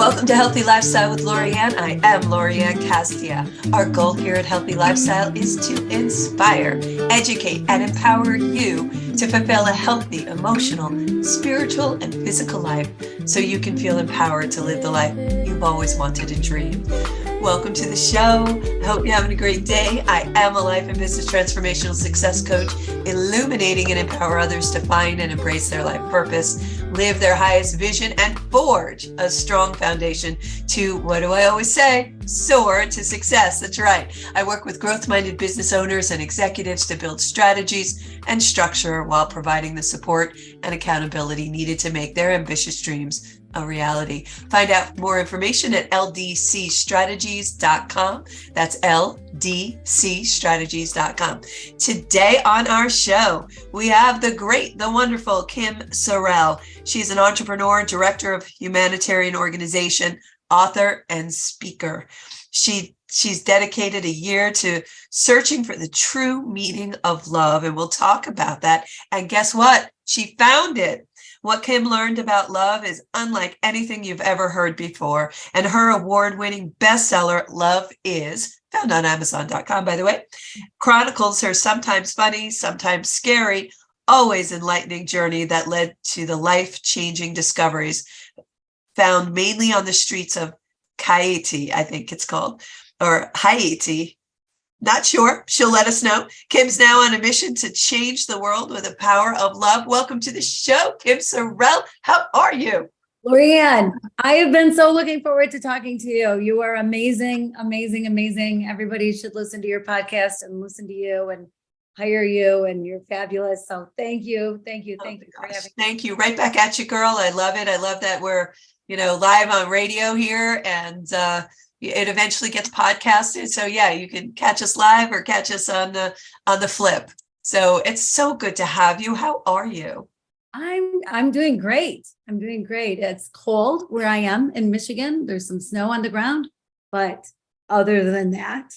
Welcome to Healthy Lifestyle with Lorianne. I am Lorianne Casdia. Our goal here at Healthy Lifestyle is to inspire, educate, and empower you to fulfill a healthy, emotional, spiritual, and physical life so you can feel empowered to live the life you've always wanted and dreamed. Welcome to the show. I hope you're having a great day. I am a life and business transformational success coach, illuminating and empower others to find and embrace their life purpose, live their highest vision, and forge a strong foundation to, what do I always say? Soar to success. That's right. I work with growth-minded business owners and executives to build strategies and structure while providing the support and accountability needed to make their ambitious dreams a reality. Find out more information at ldcstrategies.com. That's ldcstrategies.com. Today on our show, we have the great, the wonderful Kim Sorrelle. She's an entrepreneur, director of humanitarian organization, author, and speaker. She's dedicated a year to searching for the true meaning of love, and we'll talk about that. And guess what? She found it. What Kim learned about love is unlike anything you've ever heard before. And her award-winning bestseller, Love Is, found on Amazon.com, by the way, chronicles her sometimes funny, sometimes scary, always enlightening journey that led to the life-changing discoveries found mainly on the streets of Haiti, I think it's called, or Haiti. Not sure. She'll let us know. Kim's now on a mission to change the world with the power of love. Welcome to the show, Kim Sorrelle. How are you? Lorianne, I have been so looking forward to talking to you. You are amazing, amazing, amazing. Everybody should listen to your podcast and listen to you and hire you, and you're fabulous. So thank you. Thank you. Thank you for having me. Thank you. Right back at you, girl. I love it. I love that we're, live on radio here, and it eventually gets podcasted. So yeah, you can catch us live or catch us on the flip. So it's so good to have you. How are you? I'm doing great. I'm doing great. It's cold where I am in Michigan. There's some snow on the ground, but other than that,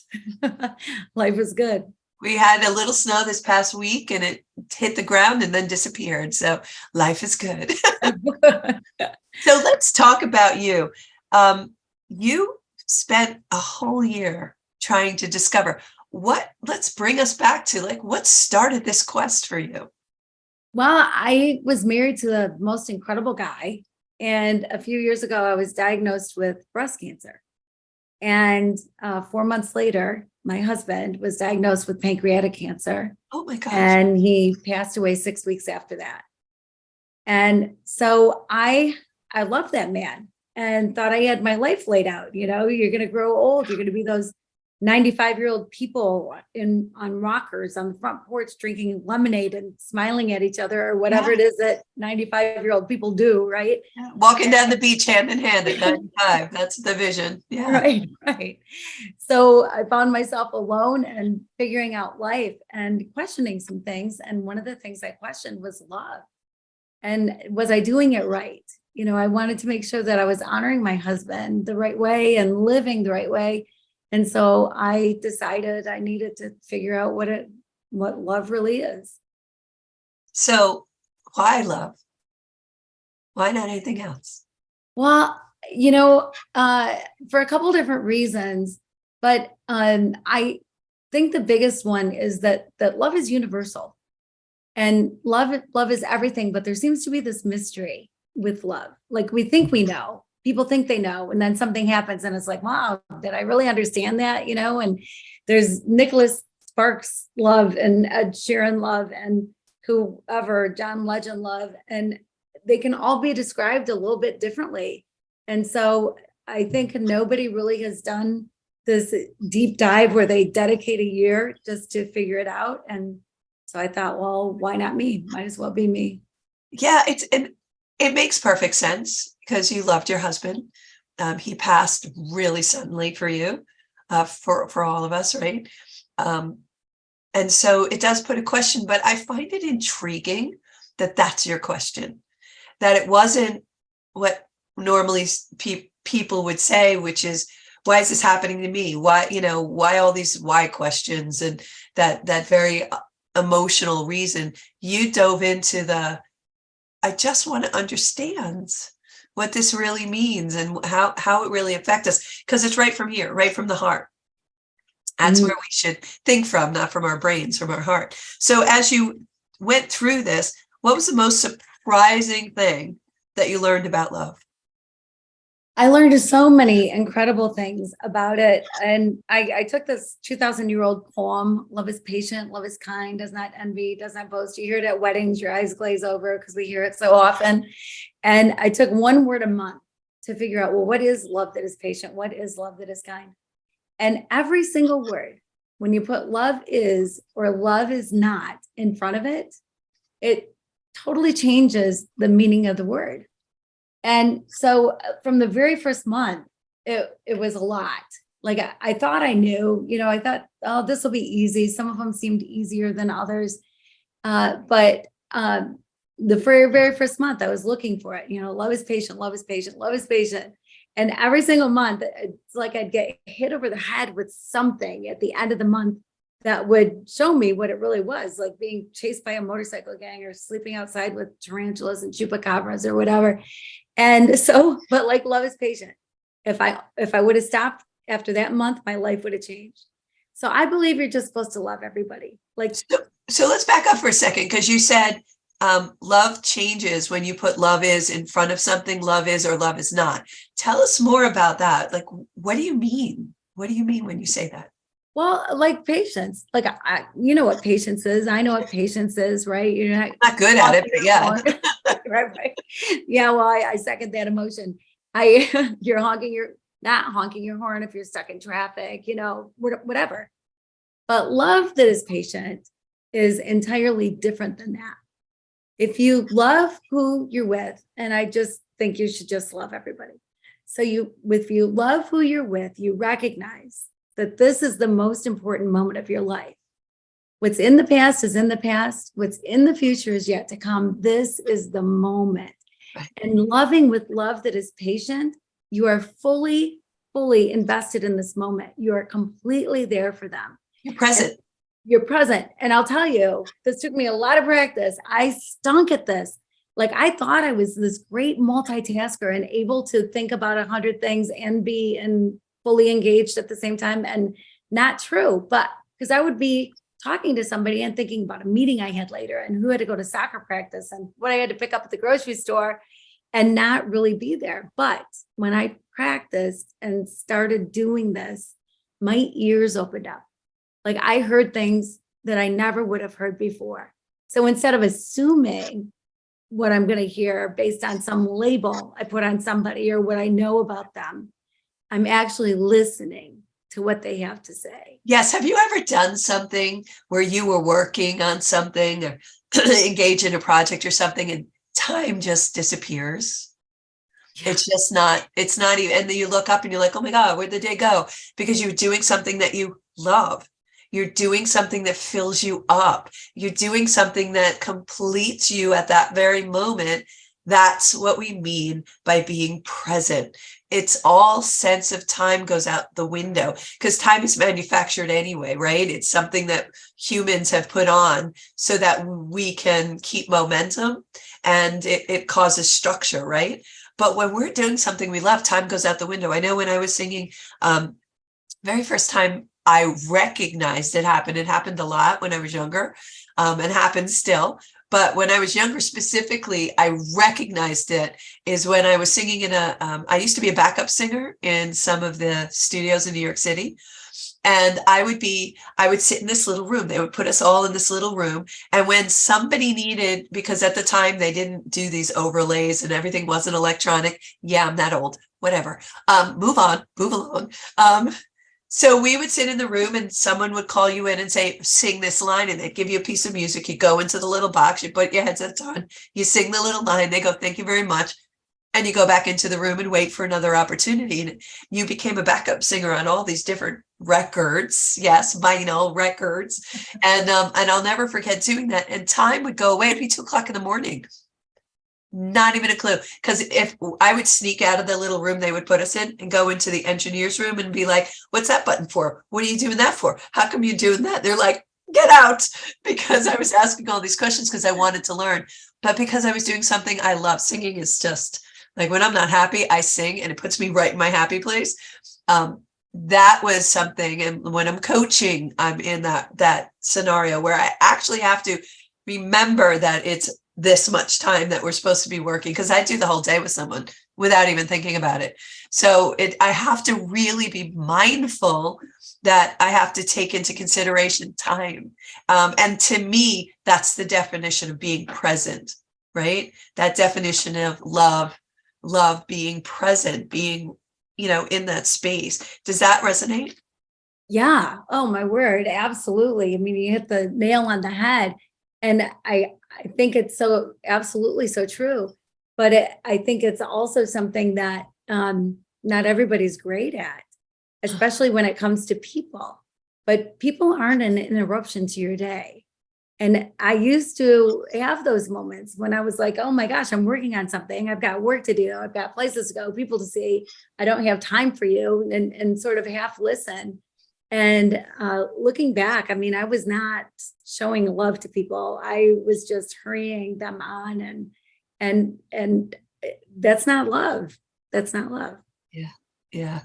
life is good. We had a little snow this past week and it hit the ground and then disappeared. So life is good. So let's talk about you. You spent a whole year trying to discover let's bring us back to what started this quest for you. Well, I was married to the most incredible guy. And a few years ago, I was diagnosed with breast cancer. And 4 months later, my husband was diagnosed with pancreatic cancer. Oh my gosh. And he passed away 6 weeks after that. And so I loved that man and thought I had my life laid out. You're going to grow old. You're going to be those 95-year-old people on rockers on the front porch drinking lemonade and smiling at each other or whatever it is that 95-year-old people do, right? Yeah. Walking down the beach hand in hand at 95. That's the vision. Yeah. Right. So I found myself alone and figuring out life and questioning some things. And one of the things I questioned was love. And was I doing it right? I wanted to make sure that I was honoring my husband the right way and living the right way. And so I decided I needed to figure out what love really is. So why love? Why not anything else? Well, for a couple of different reasons, but I think the biggest one is that love is universal, and love is everything. But there seems to be this mystery with love. Like we think we know. People think they know, and then something happens and it's like, wow, did I really understand that? And there's Nicholas Sparks love and Ed Sheeran love and whoever, John Legend love, and they can all be described a little bit differently. And so I think nobody really has done this deep dive where they dedicate a year just to figure it out. And so I thought, well, why not me? Might as well be me. Yeah, it makes perfect sense because you loved your husband. He passed really suddenly for you, for all of us, right? And so it does put a question, but I find it intriguing that that's your question, that it wasn't what normally people would say, which is, why is this happening to me? Why all these why questions and that very emotional reason. You dove into I just want to understand what this really means and how it really affects us, because it's right from here, right from the heart. That's where we should think from, not from our brains, from our heart. So as you went through this, what was the most surprising thing that you learned about love? I learned so many incredible things about it. And I took this 2,000-year-old poem, love is patient, love is kind, does not envy, does not boast. You hear it at weddings, your eyes glaze over because we hear it so often. And I took one word a month to figure out, well, what is love that is patient? What is love that is kind? And every single word, when you put love is or love is not in front of it, it totally changes the meaning of the word. And so from the very first month, it was a lot. Like I thought I knew, I thought, oh, this will be easy. Some of them seemed easier than others. But the very, very first month I was looking for it, love is patient, love is patient, love is patient. And every single month, it's like I'd get hit over the head with something at the end of the month that would show me what it really was, like being chased by a motorcycle gang or sleeping outside with tarantulas and chupacabras or whatever. And so, but like love is patient. If I would have stopped after that month, my life would have changed. So I believe you're just supposed to love everybody. Like, so let's back up for a second, because you said love changes when you put love is in front of something, love is or love is not. Tell us more about that. Like, what do you mean? What do you mean when you say that? Well, like patience, like you know what patience is. I know what patience is, right? You're not good at it, but yeah. right. Yeah, well, I second that emotion. You're not honking your horn if you're stuck in traffic, whatever. But love that is patient is entirely different than that. If you love who you're with, and I just think you should just love everybody. So if you love who you're with, you recognize that this is the most important moment of your life. What's in the past is in the past. What's in the future is yet to come. This is the moment. And loving with love that is patient, you are fully invested in this moment. You are completely there for them. You're present. You're present. And I'll tell you, this took me a lot of practice. I stunk at this. Like I thought I was this great multitasker and able to think about 100 things and be fully engaged at the same time, and not true. But because I would be talking to somebody and thinking about a meeting I had later and who had to go to soccer practice and what I had to pick up at the grocery store and not really be there. But when I practiced and started doing this, my ears opened up. Like I heard things that I never would have heard before. So instead of assuming what I'm going to hear based on some label I put on somebody or what I know about them, I'm actually listening to what they have to say. Yes. Have you ever done something where you were working on something or engaged in a project or something and time just disappears? Yeah. It's not even, and then you look up and you're like, oh my God, where'd the day go? Because you're doing something that you love. You're doing something that fills you up. You're doing something that completes you at that very moment. That's what we mean by being present. It's all sense of time goes out the window because time is manufactured anyway, right? It's something that humans have put on so that we can keep momentum, and it causes structure, right? But when we're doing something we love, time goes out the window. I know when I was singing, very first time I recognized it happened. It happened a lot when I was younger, and happens still. But when I was younger, specifically, I recognized it is when I was singing in I used to be a backup singer in some of the studios in New York City. And I would sit in this little room. They would put us all in this little room. And when somebody needed, because at the time they didn't do these overlays and everything wasn't electronic. Yeah, I'm that old, whatever. Move along. So we would sit in the room and someone would call you in and say, sing this line, and they'd give you a piece of music. You go into the little box, you put your headsets on, you sing the little line, they go, thank you very much. And you go back into the room and wait for another opportunity. And you became a backup singer on all these different records. Yes, vinyl records. And I'll never forget doing that. And time would go away. It'd be 2:00 in the morning. Not even a clue. Because if I would sneak out of the little room they would put us in and go into the engineer's room and be like, what's that button for? What are you doing that for? How come you're doing that? They're like, get out, because I was asking all these questions because I wanted to learn. But because I was doing something I love, singing is just Like when I'm not happy, I sing and it puts me right in my happy place. That was something. And when I'm coaching, I'm in that scenario where I actually have to remember that it's this much time that we're supposed to be working, because I do the whole day with someone without even thinking about it. So I have to really be mindful that I have to take into consideration time. And to me, that's the definition of being present, right? That definition of love being present, being, in that space. Does that resonate? Yeah. Oh, my word. Absolutely. I mean, you hit the nail on the head. And I think it's so absolutely so true. But I think it's also something that not everybody's great at, especially when it comes to people. But people aren't an interruption to your day. And I used to have those moments when I was like, oh my gosh, I'm working on something. I've got work to do. I've got places to go, people to see. I don't have time for you, and sort of half listen. And looking back, I mean, I was not showing love to people. I was just hurrying them on, and that's not love. That's not love. Yeah. Yeah.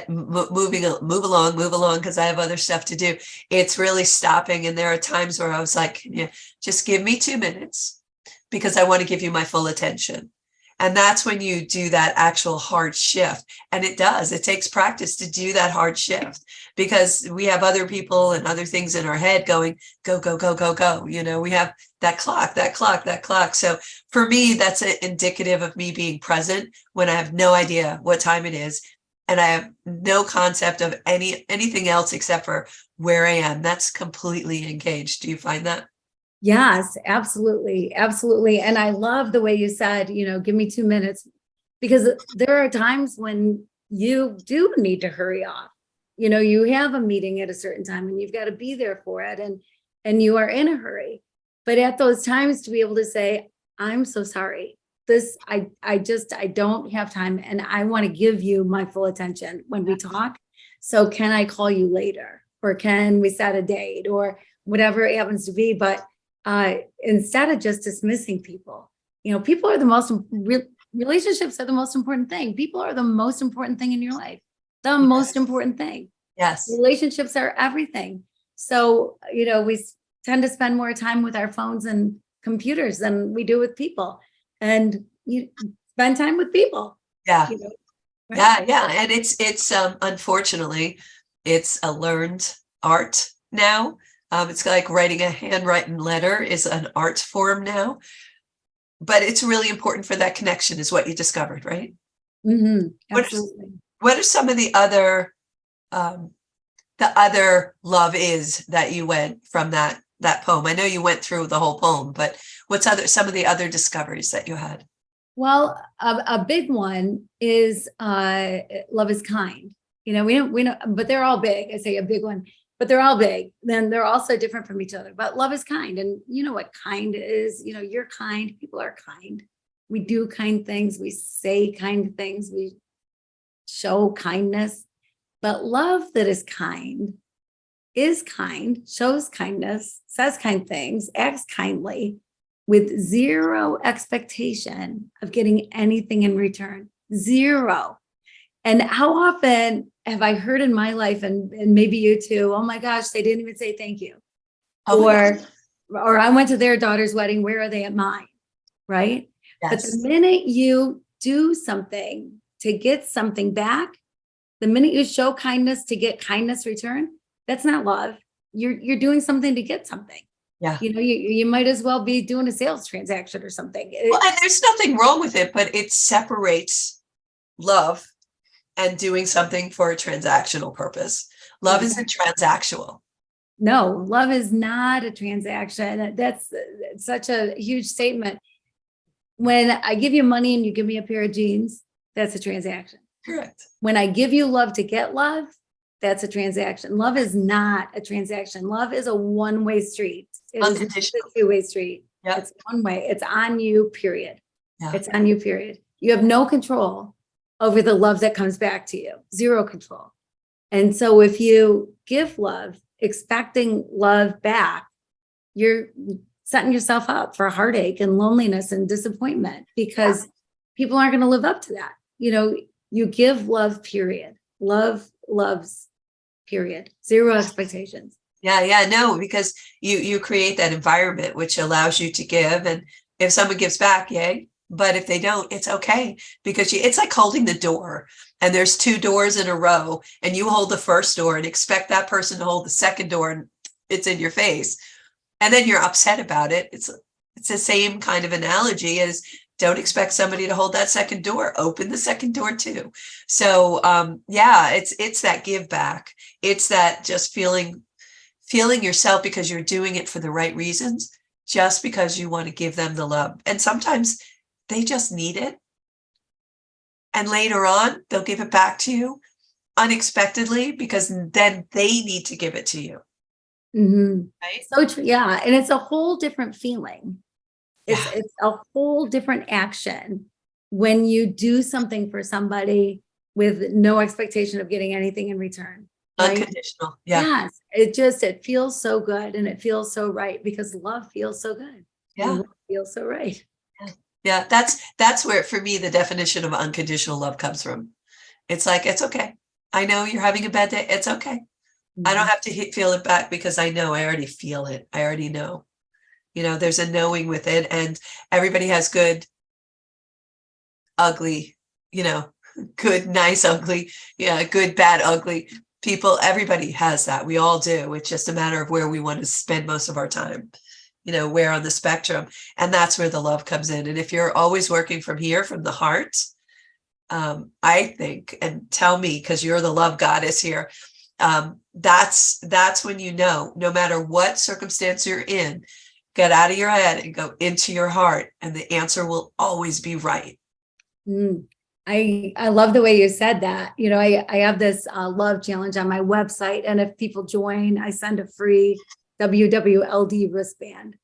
Move along, because I have other stuff to do. It's really stopping. And there are times where I was like, yeah, just give me 2 minutes because I want to give you my full attention. And that's when you do that actual hard shift. And it takes practice to do that hard shift, because we have other people and other things in our head going, go, go, go, go, go. We have that clock. So for me, that's indicative of me being present when I have no idea what time it is. And I have no concept of anything else except for where I am. That's completely engaged. Do you find that? Yes, absolutely. Absolutely. And I love the way you said, give me 2 minutes, because there are times when you do need to hurry off. You have a meeting at a certain time and you've got to be there for it, and you are in a hurry. But at those times, to be able to say, I'm so sorry. I don't have time, and I want to give you my full attention when we talk. So can I call you later, or can we set a date, or whatever it happens to be? But instead of just dismissing people, people are the most relationships are the most important thing. People are the most important thing in your life. The most important thing. Yes. Relationships are everything. So, we tend to spend more time with our phones and computers than we do with people. And you spend time with people. Yeah. Right? Yeah. And it's unfortunately, it's a learned art now. It's like writing a handwritten letter is an art form now. But it's really important for that connection, is what you discovered, right? Mm-hmm. Absolutely. What are some of the other love is that you went from that poem? I know you went through the whole poem, but what's some of the other discoveries that you had? Well, a big one is love is kind. We know, but they're all big. I say a big one, but they're all big. Then they're also different from each other. But love is kind, and you know what kind is. You're kind. People are kind. We do kind things. We say kind things. We show kindness. But love that is kind, shows kindness, says kind things, acts kindly, with zero expectation of getting anything in return. Zero. And how often have I heard in my life, and maybe you too, oh my gosh, they didn't even say thank you. Oh, or I went to their daughter's wedding, where are they at mine? Right? yes. But the minute you do something to get something back, the minute you show kindness to get kindness return, that's not love. You're doing something to get something. Yeah. You might as well be doing a sales transaction or something. Well, and there's nothing wrong with it, but it separates love and doing something for a transactional purpose. Love isn't transactional. No, love is not a transaction. That's such a huge statement. When I give you money and you give me a pair of jeans, that's a transaction. Correct. When I give you love to get love, that's a transaction. Love is not a transaction. Love is a one-way street. It is a two-way street. Yep. It's one way. It's on you, period. Yeah. It's on you, period. You have no control over the love that comes back to you. Zero control. And so if you give love, expecting love back, you're setting yourself up for heartache and loneliness and disappointment, because people aren't going to live up to that. You give love, period. Love loves, period. Zero expectations. Yeah, no, because you create that environment which allows you to give, and if someone gives back, yay. But if they don't, it's okay, because it's like holding the door, and there's two doors in a row, and you hold the first door and expect that person to hold the second door, and it's in your face, and then you're upset about it. It's the same kind of analogy as don't expect somebody to hold that second door. Open the second door too. So yeah, it's that give back. It's that just feeling yourself because you're doing it for the right reasons, just because you want to give them the love. And sometimes they just need it. And later on, they'll give it back to you unexpectedly, because then they need to give it to you. Mm-hmm. Right? So true. Yeah. And it's a whole different feeling. It's a whole different action when you do something for somebody with no expectation of getting anything in return. Right? Unconditional. Yeah. Yes. It feels so good, and it feels so right, because love feels so good. Yeah. Love feels so right. Yeah. That's where, for me, the definition of unconditional love comes from. It's like, it's okay. I know you're having a bad day. It's okay. Mm-hmm. I don't have to feel it back, because I know, I already feel it. I already know. There's a knowing with it, and everybody has good, ugly, good, nice, ugly, good, bad, ugly people. Everybody has that. We all do. It's just a matter of where we want to spend most of our time, where on the spectrum. And that's where the love comes in. And if you're always working from here, from the heart, I think, and tell me, because you're the love goddess here, that's when no matter what circumstance you're in, get out of your head and go into your heart, and the answer will always be right. I love the way you said that. I have this love challenge on my website, and if people join, I send a free WWLD wristband.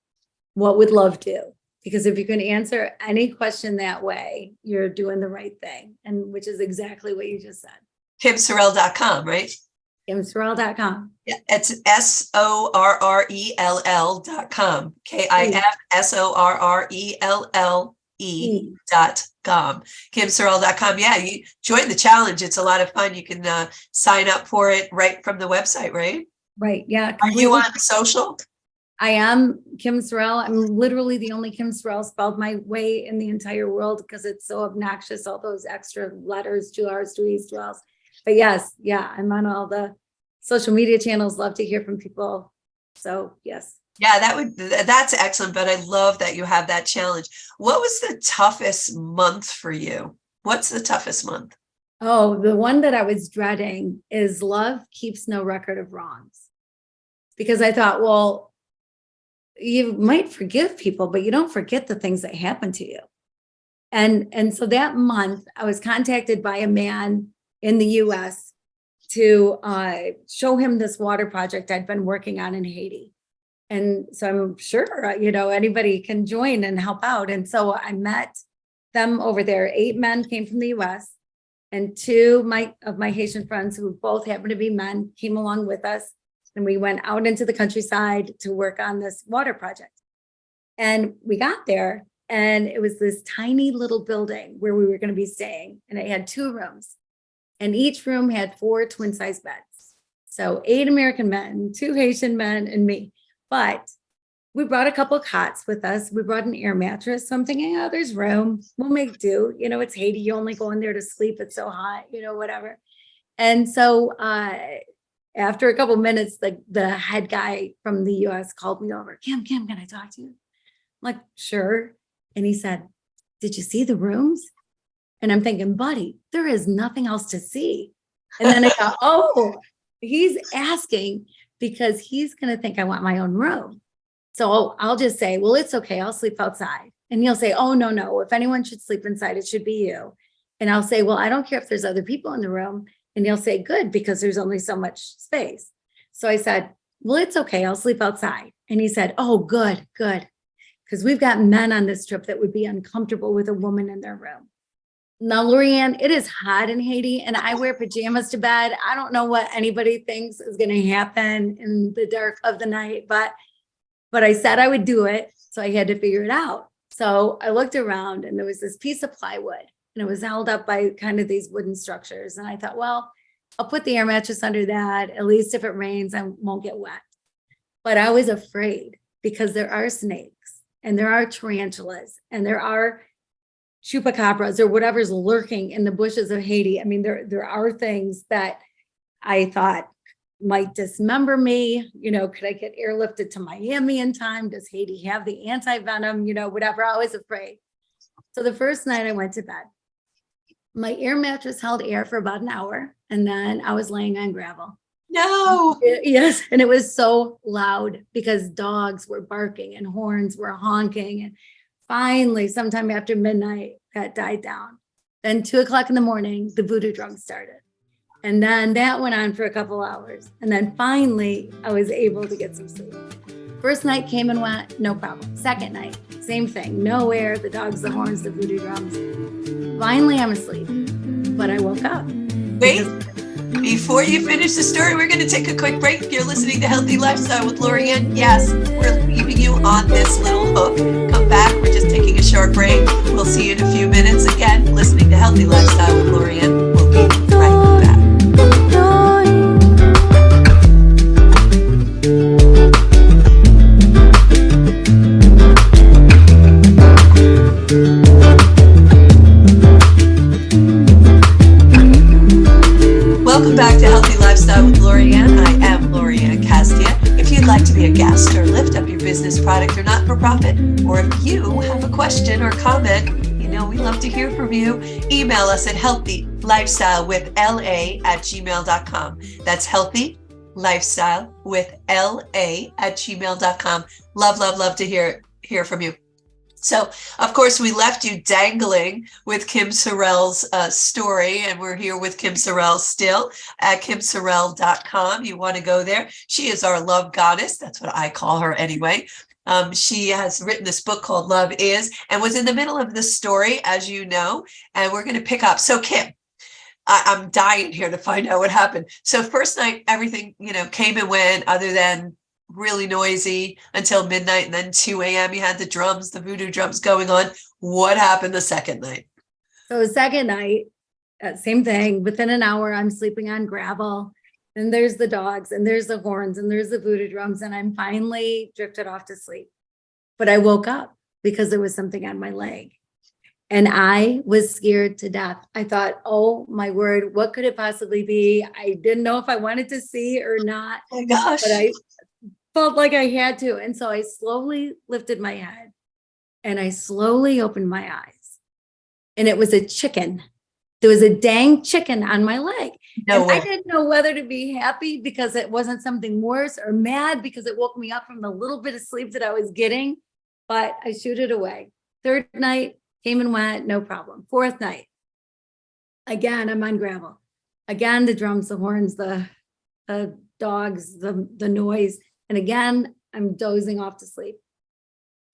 What would love do? Because if you can answer any question that way, you're doing the right thing, and which is exactly what you just said. KimSorrelle.com, right? KimSorrelle.com. Yeah, it's SORRELL.com. KIMSORRELLE.com. KimSorrelle.com. Yeah, you join the challenge. It's a lot of fun. You can sign up for it right from the website, right? Right. Yeah. Completely. Are you on social? I am Kim Sorrelle. I'm literally the only Kim Sorrelle spelled my way in the entire world, because it's so obnoxious, all those extra letters, 2 R's, 2 E's, 2 L's. But yes, yeah, I'm on all the social media channels. Love to hear from people. So yes. Yeah, that's excellent. But I love that you have that challenge. What was the toughest month for you? What's the toughest month? Oh, the one that I was dreading is love keeps no record of wrongs. Because I thought, well, you might forgive people, but you don't forget the things that happen to you. And so that month I was contacted by a man in the US to show him this water project I'd been working on in Haiti. And so I'm sure, anybody can join and help out. And so I met them over there. 8 men came from the US, and 2 of my Haitian friends, who both happened to be men, came along with us. And we went out into the countryside to work on this water project. And we got there, and it was this tiny little building where we were going to be staying. And it had 2 rooms, and each room had 4 twin-size beds. So 8 American men, 2 Haitian men, and me. But we brought a couple of cots with us. We brought an air mattress. So I'm thinking, oh, there's room. We'll make do. It's Haiti. You only go in there to sleep. It's so hot, whatever. And so after a couple of minutes, the head guy from the US called me over. Kim, can I talk to you? I'm like, sure. And he said, did you see the rooms? And I'm thinking, buddy, there is nothing else to see. And then I thought, oh, he's asking because he's going to think I want my own room. So I'll just say, well, it's okay. I'll sleep outside. And he'll say, oh, no. If anyone should sleep inside, it should be you. And I'll say, well, I don't care if there's other people in the room. And he'll say, good, because there's only so much space. So I said, well, it's okay. I'll sleep outside. And he said, oh, good. Because we've got men on this trip that would be uncomfortable with a woman in their room. Now, Lorianne, it is hot in Haiti, and I wear pajamas to bed. I don't know what anybody thinks is going to happen in the dark of the night, but I said I would do it. So I had to figure it out. So I looked around and there was this piece of plywood and it was held up by kind of these wooden structures. And I thought, well, I'll put the air mattress under that. At least if it rains, I won't get wet. But I was afraid because there are snakes and there are tarantulas and there are chupacabras or whatever's lurking in the bushes of Haiti. I mean, there are things that I thought might dismember me. You know, could I get airlifted to Miami in time? Does Haiti have the anti-venom? You know, whatever. I was afraid. So the first night I went to bed, my air mattress held air for about an hour, and then I was laying on gravel. No. Yes. And it was so loud because dogs were barking and horns were honking. And finally, sometime after midnight, that died down. Then 2:00 in the morning, the voodoo drum started. And then that went on for a couple hours. And then finally, I was able to get some sleep. First night came and went, no problem. Second night, same thing. No air, the dogs, the horns, the voodoo drums. Finally, I'm asleep. But I woke up. Wait, before you finish the story, we're going to take a quick break. You're listening to Healthy Lifestyle with Lorianne. Yes, we're leaving you on this little hook. Come back. We're just taking a short break. We'll see you in a few minutes. Again, listening to Healthy Lifestyle with Lorianne. We'll be right back. Welcome back to Healthy Lifestyle with Lorianne. I am Lorianne Casdia. If you'd like to be a guest or lift up your business, product, or not-for-profit, or if you have a question or comment, you know we love to hear from you. Email us at healthylifestylewithla@gmail.com. That's healthylifestylewithla@gmail.com. Love to hear from you. So, of course, we left you dangling with Kim Sorrelle's story, and we're here with Kim Sorrelle still at kimsorrelle.com. You want to go there. She is our love goddess. That's what I call her anyway. She has written this book called Love Is and was in the middle of this story, as you know, and we're going to pick up. So, Kim, I'm dying here to find out what happened. So first night, everything, came and went other than really noisy until midnight, and then 2 a.m. you had the drums, the voodoo drums going on. What happened the second night? So the second night, same thing. Within an hour, I'm sleeping on gravel, and there's the dogs, and there's the horns, and there's the voodoo drums, and I'm finally drifted off to sleep. But I woke up because there was something on my leg, and I was scared to death. I thought, oh my word, what could it possibly be? I didn't know if I wanted to see or not. Oh my gosh. But I felt like I had to. And so I slowly lifted my head and I slowly opened my eyes. And it was a chicken. There was a dang chicken on my leg. No way. I didn't know whether to be happy because it wasn't something worse, or mad because it woke me up from the little bit of sleep that I was getting. But I shooed it away. Third night came and went, no problem. Fourth night, again, I'm on gravel. Again, the drums, the horns, the dogs, the noise. And again, I'm dozing off to sleep.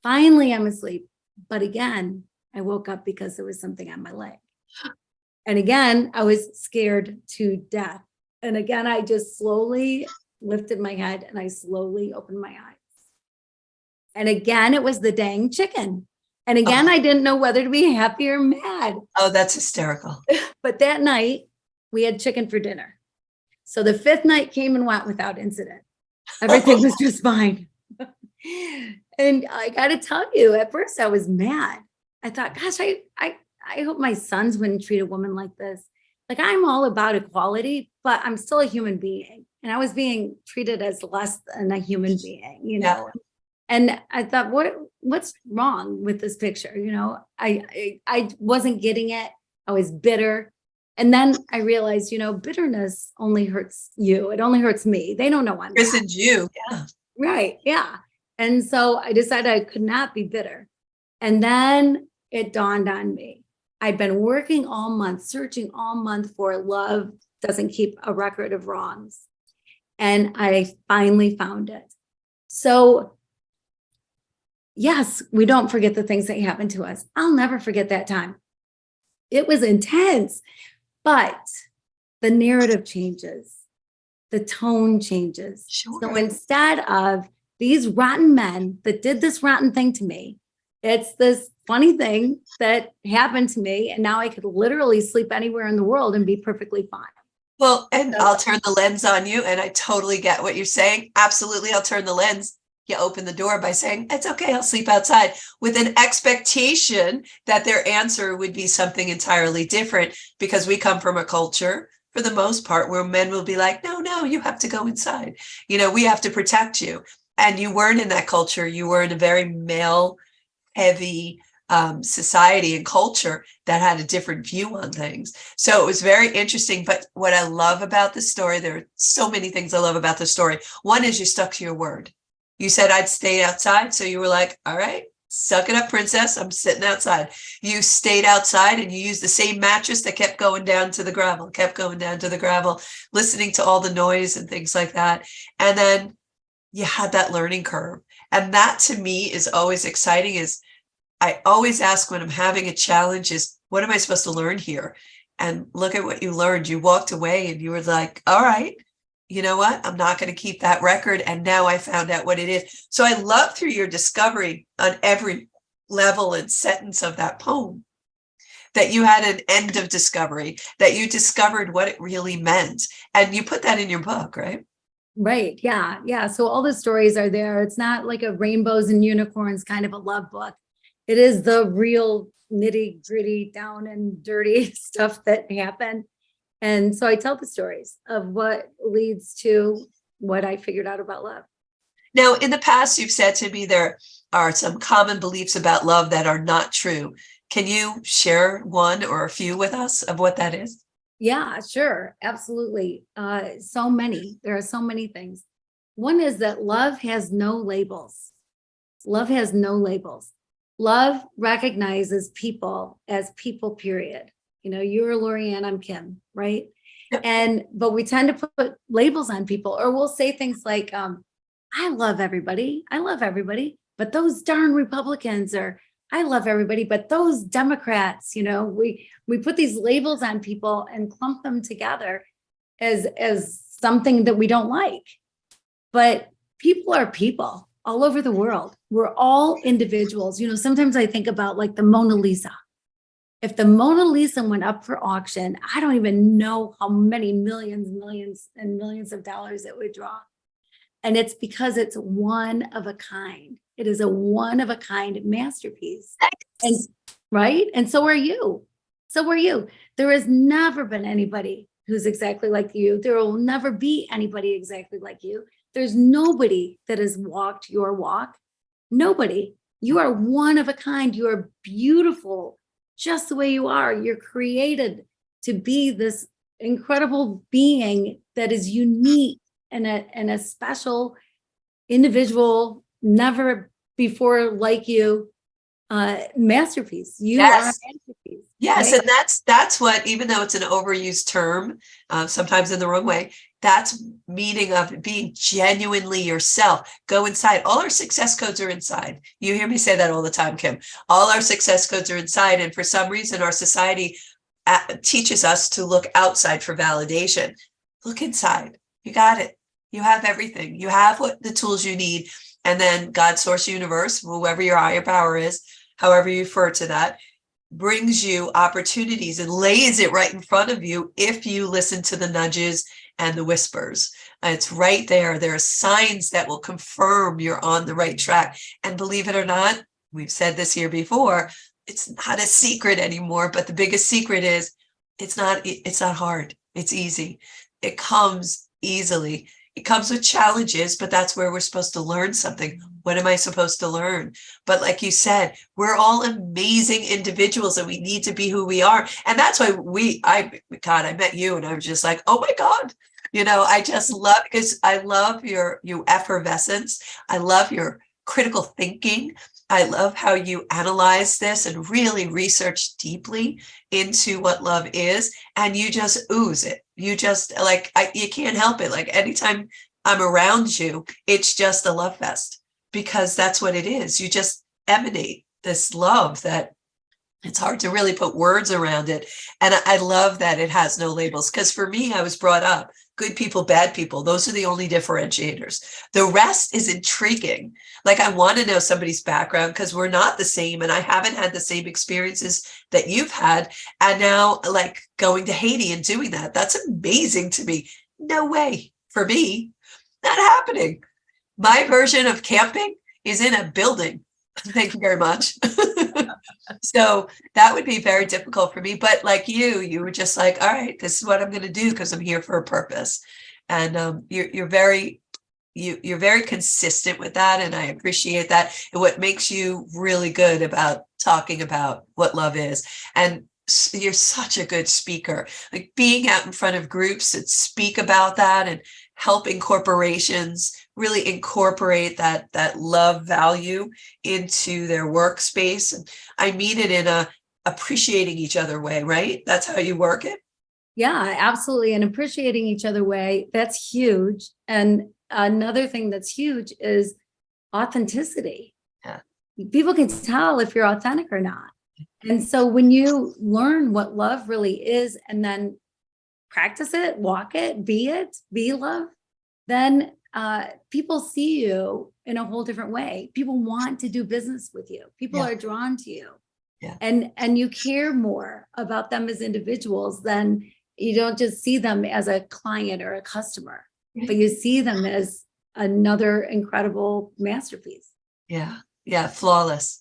Finally, I'm asleep. But again, I woke up because there was something on my leg. And again, I was scared to death. And again, I just slowly lifted my head and I slowly opened my eyes. And again, it was the dang chicken. And again, I didn't know whether to be happy or mad. Oh, that's hysterical. But that night, we had chicken for dinner. So the fifth night came and went without incident. Everything was just fine. And I got to tell you, at first I was mad. I thought, gosh, I hope my sons wouldn't treat a woman like this. Like, I'm all about equality, but I'm still a human being. And I was being treated as less than a human being, Yeah. And I thought, what's wrong with this picture? I wasn't getting it. I was bitter. And then I realized, bitterness only hurts you. It only hurts me. They don't know I'm Isn't you? Yeah. right. Yeah. And so I decided I could not be bitter. And then it dawned on me. I'd been working all month, searching all month for love doesn't keep a record of wrongs. And I finally found it. So yes, we don't forget the things that happen to us. I'll never forget that time. It was intense. But the narrative changes, the tone changes. Sure. So instead of these rotten men that did this rotten thing to me, it's this funny thing that happened to me. And now I could literally sleep anywhere in the world and be perfectly fine. Well, and So, I'll turn the lens on you, and I totally get what you're saying. Absolutely, I'll turn the lens. You open the door by saying, it's okay, I'll sleep outside, with an expectation that their answer would be something entirely different, because we come from a culture, for the most part, where men will be like, no, you have to go inside. We have to protect you. And you weren't in that culture. You were in a very male heavy society and culture that had a different view on things. So it was very interesting. But what I love about the story, there are so many things I love about the story. One is you stuck to your word. You said I'd stay outside. So you were like, all right, suck it up, princess. I'm sitting outside. You stayed outside and you used the same mattress that kept going down to the gravel, listening to all the noise and things like that. And then you had that learning curve. And that to me is always exciting. Is I always ask when I'm having a challenge is, what am I supposed to learn here? And look at what you learned. You walked away and you were like, all right, you know what? I'm not going to keep that record. And now I found out what it is. So I love through your discovery on every level and sentence of that poem that you had an end of discovery, that you discovered what it really meant. And you put that in your book, right? right. Yeah. Yeah. So all the stories are there. It's not like a rainbows and unicorns kind of a love book. It is the real nitty gritty, down and dirty stuff that happened. And so I tell the stories of what leads to what I figured out about love. Now, in the past, you've said to me there are some common beliefs about love that are not true. Can you share one or a few with us of what that is? Yeah, sure. Absolutely. So many. There are so many things. One is that love has no labels. Love has no labels. Love recognizes people as people, period. You're Lorianne, I'm Kim, right? Yep. But we tend to put labels on people, or we'll say things like, I love everybody. But those darn Republicans, or I love everybody, but those Democrats, we put these labels on people and clump them together as something that we don't like. But people are people all over the world. We're all individuals. Sometimes I think about like the Mona Lisa. If the Mona Lisa went up for auction, I don't even know how many millions and millions of dollars it would draw. And it's because it's one of a kind. It is a one of a kind masterpiece. And right. And so are you. There has never been anybody who's exactly like you. There will never be anybody exactly like you. There's nobody that has walked your walk. Nobody. You are one of a kind. You are beautiful just the way you are. You're created to be this incredible being that is unique and a special individual, never before like you, masterpiece. You are a masterpiece. Yes, Right? and that's what, even though it's an overused term, sometimes in the wrong way, that's meaning of being genuinely yourself. Go inside. All our success codes are inside. You hear me say that all the time, Kim. All our success codes are inside, and for some reason, our society teaches us to look outside for validation. Look inside. You got it. You have everything. You have what the tools you need, and then God, source, universe, whoever your higher power is, however you refer to that, brings you opportunities and lays it right in front of you if you listen to the nudges and the whispers. It's right there. There are signs that will confirm you're on the right track. And believe it or not, we've said this here before, it's not a secret anymore, but the biggest secret is it's not hard. It's easy. It comes easily. It comes with challenges, but that's where we're supposed to learn something. What am I supposed to learn? But like you said, we're all amazing individuals and we need to be who we are. And that's why I met you and I was just like, oh my God, I just love, because I love your effervescence. I love your critical thinking. I love how you analyze this and really research deeply into what love is. And you just ooze it. You just you can't help it. Like anytime I'm around you, it's just a love fest, because that's what it is. You just emanate this love that it's hard to really put words around it. And I love that it has no labels, because for me, I was brought up good people, bad people. Those are the only differentiators. The rest is intriguing. Like, I want to know somebody's background because we're not the same, and I haven't had the same experiences that you've had. And now, like, going to Haiti and doing that, that's amazing to me. No way for me, not happening. My version of camping is in a building. Thank you very much. So that would be very difficult for me. But like you were just like, all right, this is what I'm going to do because I'm here for a purpose. And you're very consistent with that, and I appreciate that. And what makes you really good about talking about what love is, and you're such a good speaker, like being out in front of groups that speak about that and helping corporations really incorporate that love value into their workspace. And I mean it in a appreciating each other way, right? That's how you work it. Yeah, absolutely. And appreciating each other way, that's huge. And another thing that's huge is authenticity. Yeah. People can tell if you're authentic or not. And so when you learn what love really is and then practice it, walk it, be love, then people see you in a whole different way. People want to do business with you. People are drawn to you. Yeah. And you care more about them as individuals than you don't just see them as a client or a customer, but you see them as another incredible masterpiece. Yeah. Yeah. Flawless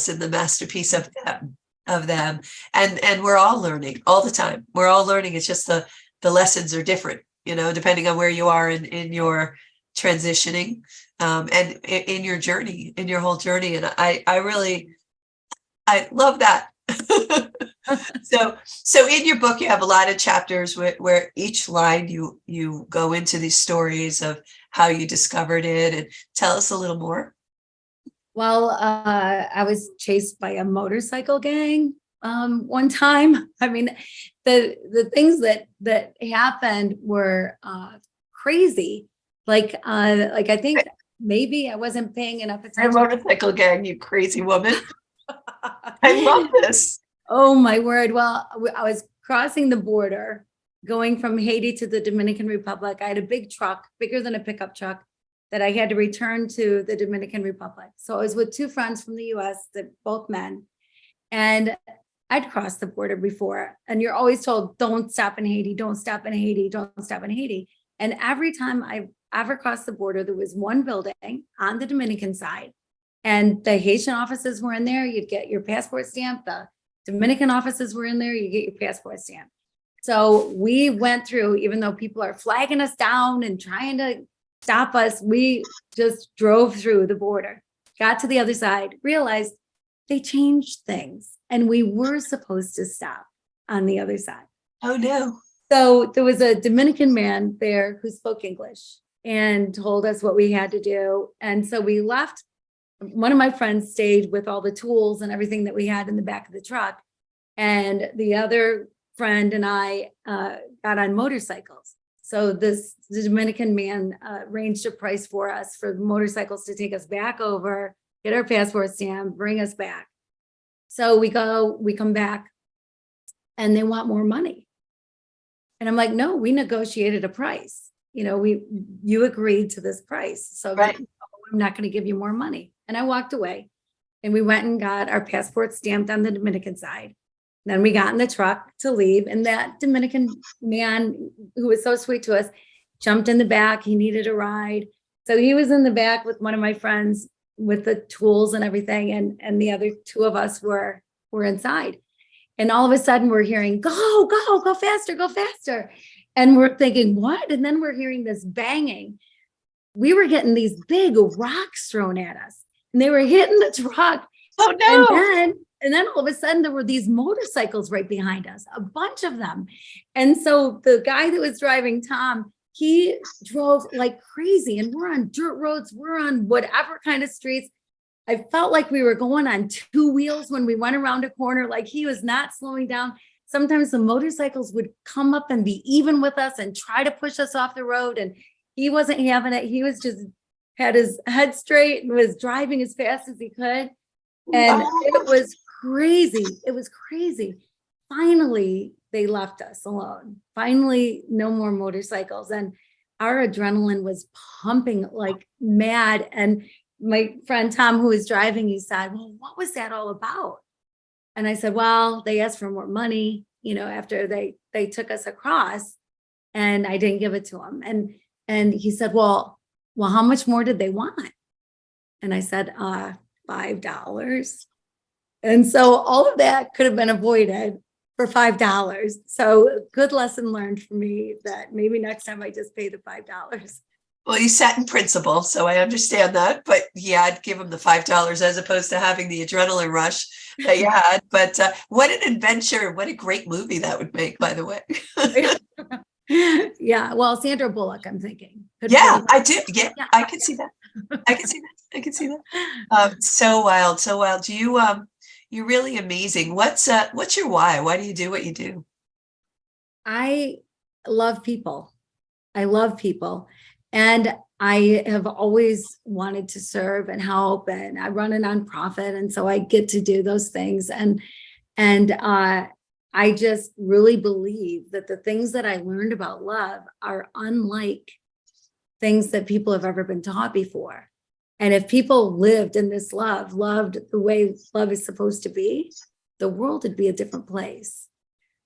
in the masterpiece of them. And we're all learning all the time. We're all learning. It's just the lessons are different, depending on where you are in your transitioning, and in your journey, in your whole journey. And I love that. So in your book, you have a lot of chapters where each line you go into these stories of how you discovered it, and tell us a little more. Well, I was chased by a motorcycle gang one time. I mean, the things that happened were crazy. Like I think maybe I wasn't paying enough attention. A motorcycle gang, you crazy woman. I love this. Oh my word. Well, I was crossing the border, going from Haiti to the Dominican Republic. I had a big truck, bigger than a pickup truck, that I had to return to the Dominican Republic. So I was with two friends from the US, both men, and I'd crossed the border before. And you're always told, don't stop in Haiti, don't stop in Haiti, don't stop in Haiti. And every time I've ever crossed the border, there was one building on the Dominican side, and the Haitian offices were in there. You'd get your passport stamp. The Dominican offices were in there. You get your passport stamp. So we went through, even though people are flagging us down and trying to stop us, we just drove through the border, got to the other side, realized they changed things, and we were supposed to stop on the other side. Oh no. So there was a Dominican man there who spoke English and told us what we had to do. And so we left. One of my friends stayed with all the tools and everything that we had in the back of the truck. And the other friend and I got on motorcycles. So the Dominican man arranged a price for us for motorcycles to take us back over, get our passport stamp, bring us back. So we come back, and they want more money. And I'm like, no, we negotiated a price. You agreed to this price. So right. I'm not going to give you more money. And I walked away, and we went and got our passport stamped on the Dominican side. Then we got in the truck to leave, and that Dominican man, who was so sweet to us, jumped in the back. He needed a ride. So he was in the back with one of my friends with the tools and everything. And the other two of us were inside. And all of a sudden we're hearing, go faster, go faster. And we're thinking, what? And then we're hearing this banging. We were getting these big rocks thrown at us, and they were hitting the truck. Oh no. And then all of a sudden there were these motorcycles right behind us, a bunch of them. And so the guy that was driving, Tom, he drove like crazy, and we're on dirt roads. We're on whatever kind of streets. I felt like we were going on two wheels when we went around a corner. Like, he was not slowing down. Sometimes the motorcycles would come up and be even with us and try to push us off the road. And he wasn't having it. He was just had his head straight and was driving as fast as he could. And it was crazy. It was crazy. Finally, they left us alone. Finally, no more motorcycles. And our adrenaline was pumping like mad. And my friend Tom, who was driving, he said, well, what was that all about? And I said, well, they asked for more money, after they took us across, and I didn't give it to them. And he said, well, how much more did they want? And I said, $5. And so all of that could have been avoided for $5. So good lesson learned for me that maybe next time I just pay the $5. Well, you sat in principle, so I understand that. But yeah, I'd give them the $5 as opposed to having the adrenaline rush that you had. But what an adventure. What a great movie that would make, by the way. Yeah. Well, Sandra Bullock, I'm thinking. Yeah, I do. Yeah, I can see that. I can see that. I can see that. So wild, so wild. Do you, you're really amazing. What's your why? Why do you do what you do? I love people. I love people. And I have always wanted to serve and help, and I run a nonprofit. And so I get to do those things. And I just really believe that the things that I learned about love are unlike things that people have ever been taught before. And if people lived in this loved the way love is supposed to be, the world would be a different place.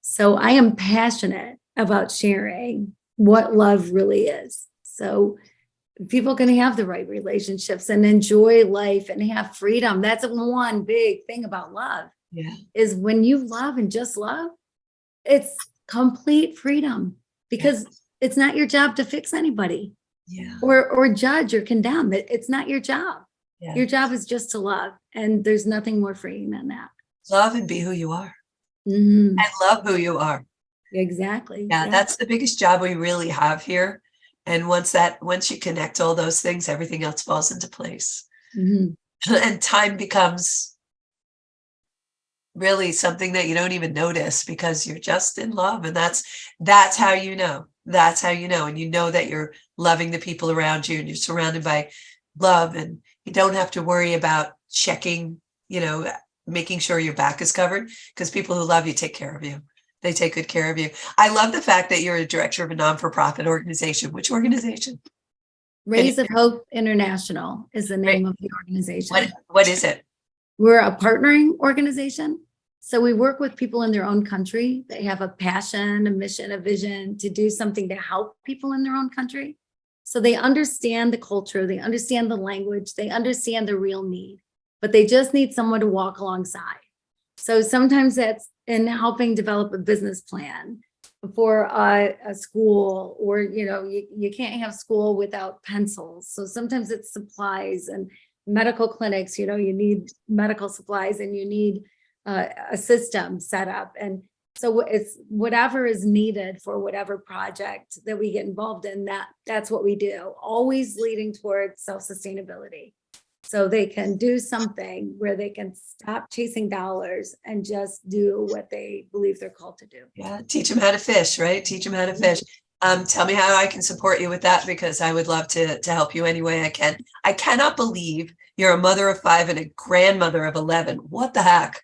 So I am passionate about sharing what love really is. So people can have the right relationships and enjoy life and have freedom. That's one big thing about love. Yeah. Is when you love and just love, it's complete freedom, because it's not your job to fix anybody. Yeah. Or judge or condemn. It's not your job. Yeah. Your job is just to love. And there's nothing more freeing than that. Love and be who you are. Mm-hmm. And love who you are. Exactly. Yeah, that's the biggest job we really have here. And once you connect all those things, everything else falls into place. Mm-hmm. And time becomes really something that you don't even notice because you're just in love. And that's how you know. That's how you know. And you know that you're loving the people around you and you're surrounded by love, and you don't have to worry about checking, making sure your back is covered, because people who love you take care of you. They take good care of you. I love the fact that you're a director of a non-for-profit organization. Which organization? Rays of Hope International is the name of the organization. What is it? We're a partnering organization. So we work with people in their own country that have a passion, a mission, a vision to do something to help people in their own country. So they understand the culture, they understand the language, they understand the real need, but they just need someone to walk alongside. So sometimes that's in helping develop a business plan for a school, or, you can't have school without pencils. So sometimes it's supplies and medical clinics, you need medical supplies and you need a system set up. And so it's whatever is needed for whatever project that we get involved in, that's what we do, always leading towards self-sustainability. So they can do something where they can stop chasing dollars and just do what they believe they're called to do. Yeah, teach them how to fish, right? Teach them how to fish. Tell me how I can support you with that, because I would love to help you any way I can. I cannot believe you're a mother of 5 and a grandmother of 11. What the heck?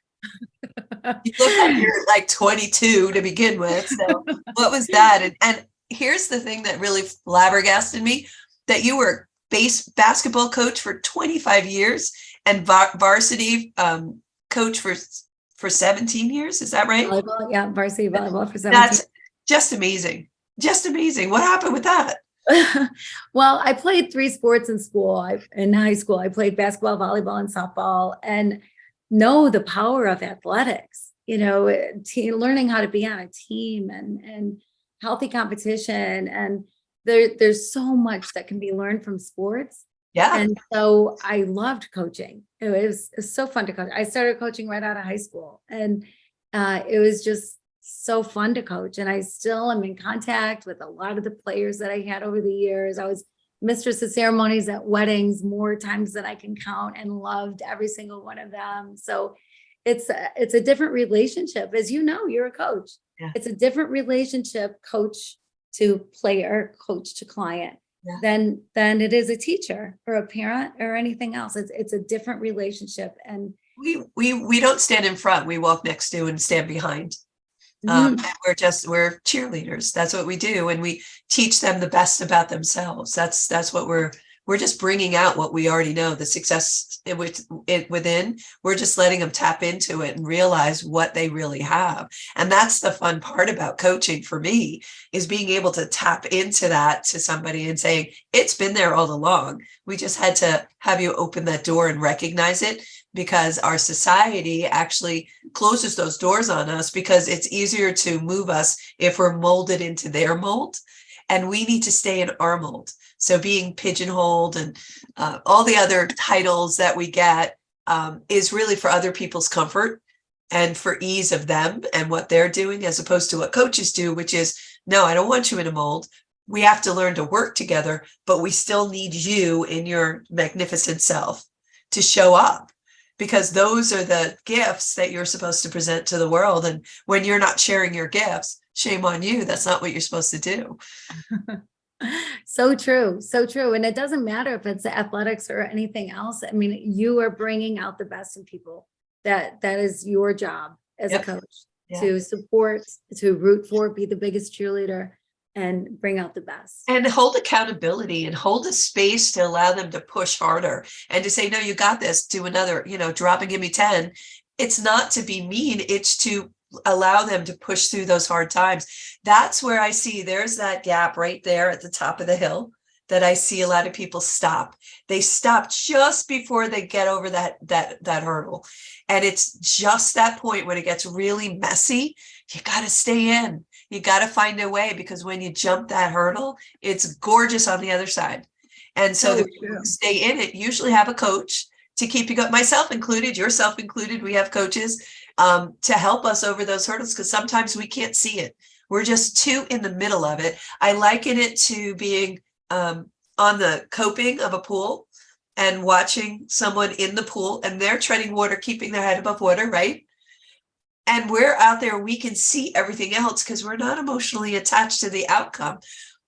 You look like you're like 22 to begin with. So what was that? And here's the thing that really flabbergasted me, that you were basketball coach for 25 years and varsity coach for 17 years. Is that right? Volleyball, yeah, varsity volleyball for 17. That's just amazing. Just amazing. What happened with that? Well, I played 3 sports in school. In high school, I played basketball, volleyball, and softball, and know the power of athletics, learning how to be on a team and healthy competition. And there's so much that can be learned from sports. Yeah. And so I loved coaching. It was so fun to coach. I started coaching right out of high school, and it was just so fun to coach. And I still am in contact with a lot of the players that I had over the years. I was mistress of ceremonies at weddings more times than I can count, and loved every single one of them. So it's a different relationship. As you know, you're a coach. Yeah. It's a different relationship, coach to player, coach to client, than it is a teacher or a parent or anything else. It's a different relationship. And we don't stand in front. We walk next to and stand behind. Mhm. We're cheerleaders. That's what we do. And we teach them the best about themselves. That's what we're just bringing out what we already know, the success within. We're just letting them tap into it and realize what they really have. And that's the fun part about coaching for me, is being able to tap into that to somebody and saying, it's been there all along. We just had to have you open that door and recognize it, because our society actually closes those doors on us, because it's easier to move us if we're molded into their mold. And we need to stay in our mold. So being pigeonholed and all the other titles that we get is really for other people's comfort and for ease of them and what they're doing, as opposed to what coaches do, which is, no, I don't want you in a mold. We have to learn to work together, but we still need you in your magnificent self to show up, because those are the gifts that you're supposed to present to the world. And when you're not sharing your gifts, shame on you. That's not what you're supposed to do. So true. So true. And it doesn't matter if it's athletics or anything else. I mean, you are bringing out the best in people. That is your job as a coach, to support, to root for, be the biggest cheerleader, and bring out the best. And hold accountability and hold a space to allow them to push harder and to say, no, you got this, do another, drop and give me 10. It's not to be mean. It's to allow them to push through those hard times. That's where I see there's that gap right there at the top of the hill that I see a lot of people stop. They stop just before they get over that hurdle. And it's just that point when it gets really messy. You got to stay in. You got to find a way, because when you jump that hurdle, it's gorgeous on the other side. And so the people who stay in it usually have a coach to keep you going, myself included, yourself included. We have coaches to help us over those hurdles, because sometimes we can't see it. We're just too in the middle of it. I liken it to being on the coping of a pool and watching someone in the pool, and they're treading water, keeping their head above water, right? And we're out there, we can see everything else because we're not emotionally attached to the outcome.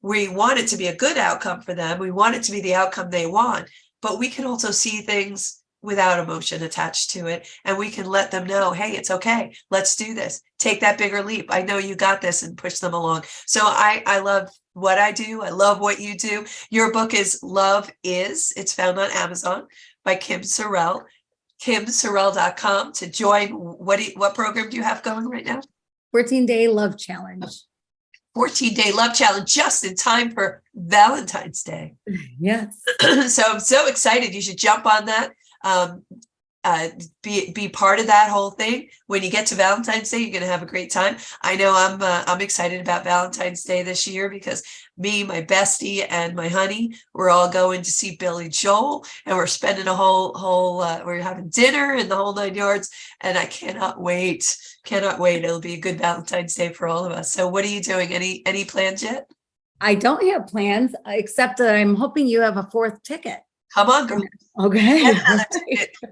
We want it to be a good outcome for them. We want it to be the outcome they want, but we can also see things without emotion attached to it. And we can let them know, hey, it's okay. Let's do this. Take that bigger leap. I know you got this, and push them along. So I love what I do. I love what you do. Your book is Love Is. It's found on Amazon by Kim Sorrelle. KimSorrelle.com to join. What program do you have going right now? 14-day love challenge. 14-day love challenge, just in time for Valentine's Day. Yes. So I'm so excited. You should jump on that. Be part of that whole thing. When you get to Valentine's Day, you're going to have a great time. I know I'm excited about Valentine's Day this year, because me, my bestie, and my honey, we're all going to see Billy Joel, and we're spending a whole we're having dinner and the whole 9 yards. And I cannot wait. It'll be a good Valentine's Day for all of us. So what are you doing? Any plans yet? I don't have plans, except that I'm hoping you have a 4th ticket. Come on, girl. Okay.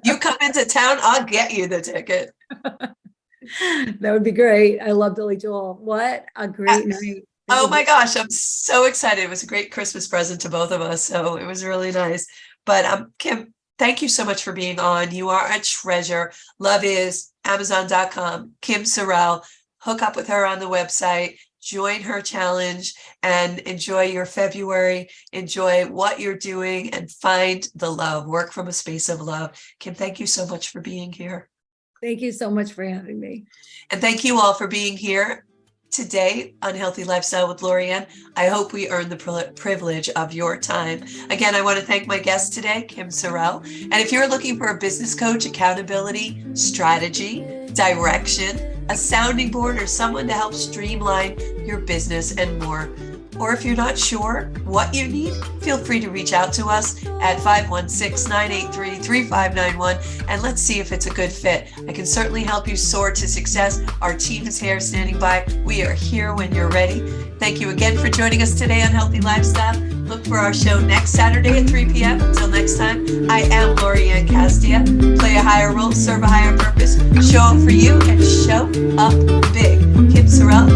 You come into town, I'll get you the ticket. That would be great. I love Billy Joel. What a great night. Oh my gosh, I'm so excited. It was a great Christmas present to both of us. So it was really nice. But Kim, thank you so much for being on. You are a treasure. Love Is, Amazon.com, Kim Sorrelle. Hook up with her on the website. Join her challenge and enjoy your February. Enjoy what you're doing and find the love. Work from a space of love. Kim, thank you so much for being here. Thank you so much for having me. And thank you all for being here today on Healthy Lifestyle with Lorianne. I hope we earned the privilege of your time. Again, I want to thank my guest today, Kim Sorrelle. And if you're looking for a business coach, accountability, strategy, direction, a sounding board, or someone to help streamline your business and more, or if you're not sure what you need, feel free to reach out to us at 516-983-3591, and let's see if it's a good fit. I can certainly help you soar to success. Our team is here standing by. We are here when you're ready. Thank you again for joining us today on Healthy Lifestyle. Look for our show next Saturday at 3 p.m. Until next time, I am Lorianne Casdia. Play a higher role, serve a higher purpose, show up for you, and show up big. Kim Sorrelle.